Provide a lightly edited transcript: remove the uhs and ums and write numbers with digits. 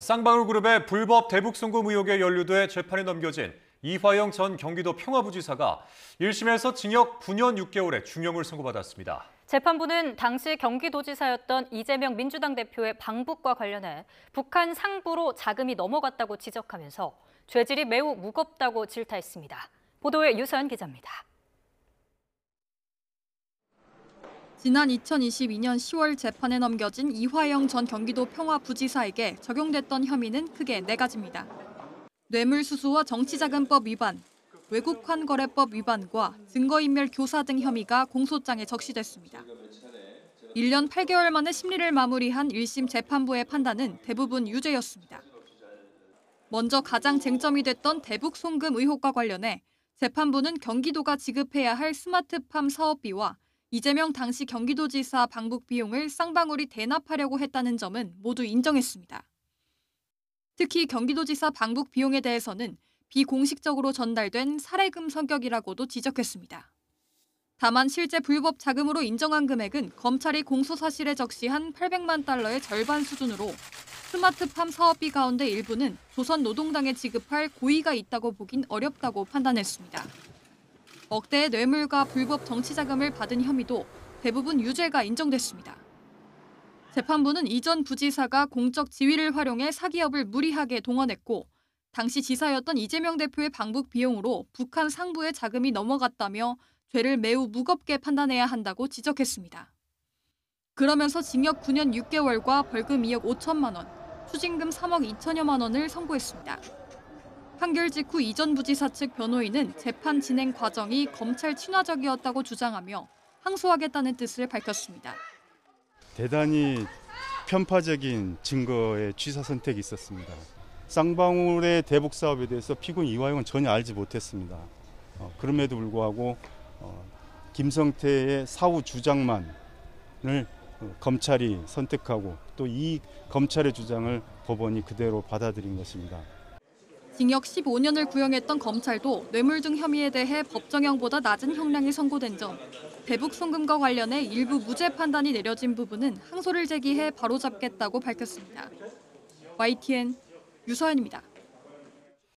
쌍방울그룹의 불법 대북 송금 의혹에 연루돼 재판에 넘겨진 이화영 전 경기도 평화부지사가 1심에서 징역 9년 6개월의 중형을 선고받았습니다. 재판부는 당시 경기도지사였던 이재명 민주당 대표의 방북과 관련해 북한 상부로 자금이 넘어갔다고 지적하면서 죄질이 매우 무겁다고 질타했습니다. 보도에 유서연 기자입니다. 지난 2022년 10월 재판에 넘겨진 이화영 전 경기도 평화부지사에게 적용됐던 혐의는 크게 4가지입니다. 뇌물수수와 정치자금법 위반, 외국환거래법 위반과 증거인멸 교사 등 혐의가 공소장에 적시됐습니다. 1년 8개월 만에 심리를 마무리한 1심 재판부의 판단은 대부분 유죄였습니다. 먼저 가장 쟁점이 됐던 대북 송금 의혹과 관련해 재판부는 경기도가 지급해야 할 스마트팜 사업비와 이재명 당시 경기도지사 방북 비용을 쌍방울이 대납하려고 했다는 점은 모두 인정했습니다. 특히 경기도지사 방북 비용에 대해서는 비공식적으로 전달된 사례금 성격이라고도 지적했습니다. 다만 실제 불법 자금으로 인정한 금액은 검찰이 공소 사실에 적시한 800만 달러의 절반 수준으로 스마트팜 사업비 가운데 일부는 조선노동당에 지급할 고의가 있다고 보긴 어렵다고 판단했습니다. 억대의 뇌물과 불법 정치자금을 받은 혐의도 대부분 유죄가 인정됐습니다. 재판부는 이전 부지사가 공적 지위를 활용해 사기업을 무리하게 동원했고 당시 지사였던 이재명 대표의 방북 비용으로 북한 상부에 자금이 넘어갔다며 죄를 매우 무겁게 판단해야 한다고 지적했습니다. 그러면서 징역 9년 6개월과 벌금 2억 5천만 원, 추징금 3억 2천여만 원을 선고했습니다. 판결 직후 이전 부지사 측 변호인은 재판 진행 과정이 검찰 친화적이었다고 주장하며 항소하겠다는 뜻을 밝혔습니다. 대단히 편파적인 증거의 취사 선택이 있었습니다. 쌍방울의 대북 사업에 대해서 피고인 이화영은 전혀 알지 못했습니다. 그럼에도 불구하고 김성태의 사후 주장만을 검찰이 선택하고 또 이 검찰의 주장을 법원이 그대로 받아들인 것입니다. 징역 15년을 구형했던 검찰도 뇌물 등 혐의에 대해 법정형보다 낮은 형량이 선고된 점, 대북 송금과 관련해 일부 무죄 판단이 내려진 부분은 항소를 제기해 바로잡겠다고 밝혔습니다. YTN 유서연입니다.